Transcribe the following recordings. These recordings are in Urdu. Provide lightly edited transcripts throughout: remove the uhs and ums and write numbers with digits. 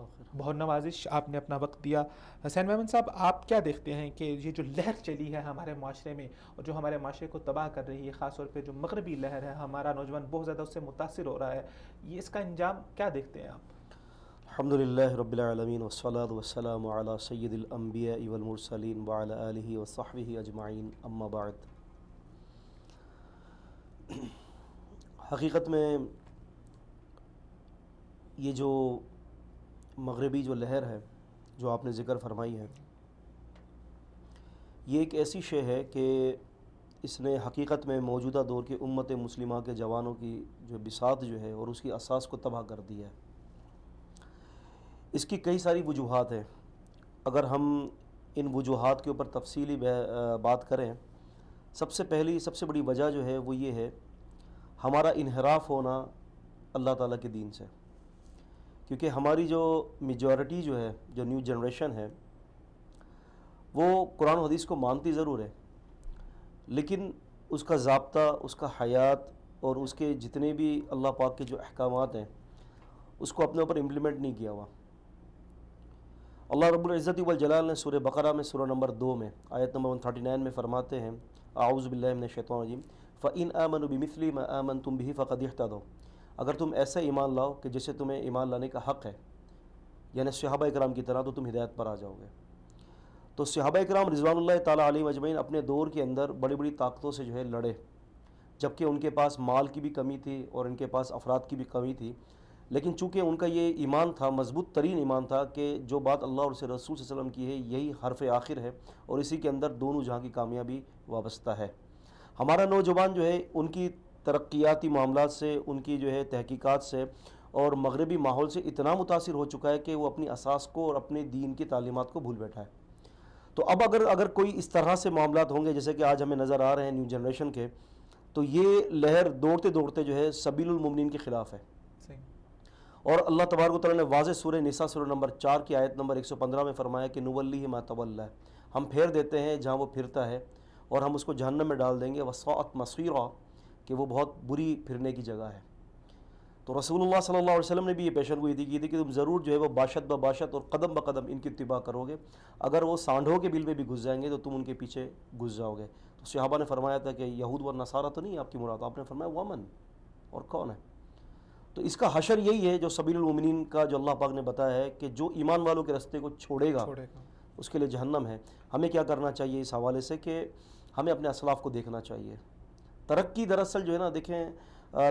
خیر. بہت نوازش، آپ نے اپنا وقت دیا. حسین میمن صاحب، آپ کیا دیکھتے ہیں کہ یہ جو لہر چلی ہے ہمارے معاشرے میں اور جو ہمارے معاشرے کو تباہ کر رہی ہے، خاص طور پہ جو مغربی لہر ہے، ہمارا نوجوان بہت زیادہ اس سے متاثر ہو رہا ہے، یہ اس کا انجام کیا دیکھتے ہیں آپ؟ الحمد للہ رب العالمین والصلاة والسلام علی سید الانبیاء والمرسلین وعلی آلہ وصحبہ اجمعین، اما بعد. حقیقت میں یہ جو مغربی جو لہر ہے جو آپ نے ذکر فرمائی ہے، یہ ایک ایسی شے ہے کہ اس نے حقیقت میں موجودہ دور کے امت مسلمہ کے جوانوں کی جو بساط جو ہے اور اس کی اساس کو تباہ کر دیا ہے. اس کی کئی ساری وجوہات ہیں. اگر ہم ان وجوہات کے اوپر تفصیلی بات کریں، سب سے بڑی وجہ جو ہے وہ یہ ہے ہمارا انحراف ہونا اللہ تعالیٰ کے دین سے. کیونکہ ہماری جو میجورٹی جو ہے، جو نیو جنریشن ہے، وہ قرآن و حدیث کو مانتی ضرور ہے، لیکن اس کا ضابطہ، اس کا حیات اور اس کے جتنے بھی اللہ پاک کے جو احکامات ہیں اس کو اپنے اوپر امپلیمنٹ نہیں کیا ہوا. اللہ رب العزت والجلال نے سورہ بقرہ میں سورہ نمبر 2 میں آیت نمبر 139 میں فرماتے ہیں، اعوذ باللہ من الشیطان الرجیم، فَإِنْ آمَنُوا بِمِثْلِ مَا آمَنْتُمْ بِهِ فَقَدِ اهْتَدَوْا. اگر تم ایسا ایمان لاؤ کہ جسے تمہیں ایمان لانے کا حق ہے، یعنی صحابہ کرام کی طرح، تو تم ہدایت پر آ جاؤ گے. تو صحابہ کرام رضوان اللہ تعالیٰ علیہم اجمعین اپنے دور کے اندر بڑی بڑی طاقتوں سے جو ہے لڑے، جبکہ ان کے پاس مال کی بھی کمی تھی اور ان کے پاس افراد کی بھی کمی تھی. لیکن چونکہ ان کا یہ ایمان تھا، مضبوط ترین ایمان تھا کہ جو بات اللہ اور اس کے رسول صلی اللہ علیہ وسلم کی ہے یہی حرف آخر ہے اور اسی کے اندر دونوں جہاں کی کامیابی وابستہ ہے. ہمارا نوجوان جو ہے ان کی ترقیاتی معاملات سے، ان کی جو ہے تحقیقات سے اور مغربی ماحول سے اتنا متاثر ہو چکا ہے کہ وہ اپنی اساس کو اور اپنے دین کی تعلیمات کو بھول بیٹھا ہے. تو اب اگر کوئی اس طرح سے معاملات ہوں گے جیسے کہ آج ہمیں نظر آ رہے ہیں نیو جنریشن کے، تو یہ لہر دوڑتے جو ہے سبیل المؤمنین کے خلاف ہے. صحیح. اور اللہ تبارک و تعالیٰ نے واضح سورہ نساء سورہ نمبر 4 کی آیت نمبر 115 میں فرمایا کہ نولیہ ما تولی، ہم پھیر دیتے ہیں جہاں وہ پھرتا ہے اور ہم اس کو جہنم میں ڈال دیں گے، وساءت مصیرا، کہ وہ بہت بری پھرنے کی جگہ ہے. تو رسول اللہ صلی اللہ علیہ وسلم نے بھی یہ پیشن گوئی کی تھی کہ تم ضرور جو ہے وہ باشد باشد اور قدم بقدم ان کی اتباع کرو گے. اگر وہ سانڈھوں کے بل میں بھی گھس جائیں گے تو تم ان کے پیچھے گھس جاؤ گے. تو صحابہ نے فرمایا تھا کہ یہود و نصارہ تو نہیں آپ کی مراد، آپ نے فرمایا ومن، اور کون ہے؟ تو اس کا حشر یہی ہے جو سبیل المؤمنین کا جو اللہ پاک نے بتایا ہے کہ جو ایمان والوں کے رستے کو چھوڑے گا اس کے لیے جہنم ہے. ہمیں کیا کرنا چاہیے اس حوالے سے کہ ہمیں اپنے اسلاف کو دیکھنا چاہیے. ترقی دراصل جو ہے نا، دیکھیں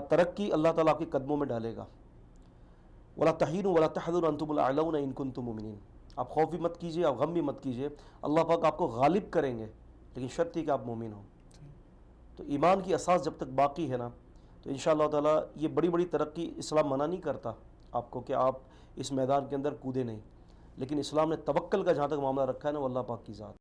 ترقی اللہ تعالیٰ آپ کے قدموں میں ڈالے گا. وَلَا تَحِينُوا وَلَا تَحْزَنُوا وَأَنْتُمُ الْأَعْلَوْنَ إِن كُنتُم مُؤْمِنِينَ. آپ خوف بھی مت کیجیے، آپ غم بھی مت کیجیے، اللہ پاک آپ کو غالب کریں گے، لیکن شرط یہ کہ آپ مومن ہوں. تو ایمان کی اساس جب تک باقی ہے نا، تو انشاءاللہ تعالیٰ یہ بڑی بڑی ترقی اسلام منع نہیں کرتا آپ کو کہ آپ اس میدان کے اندر کودے نہیں، لیکن اسلام نے توکل کا جہاں تک معاملہ رکھا ہے نا، وہ اللہ پاک کی ذات.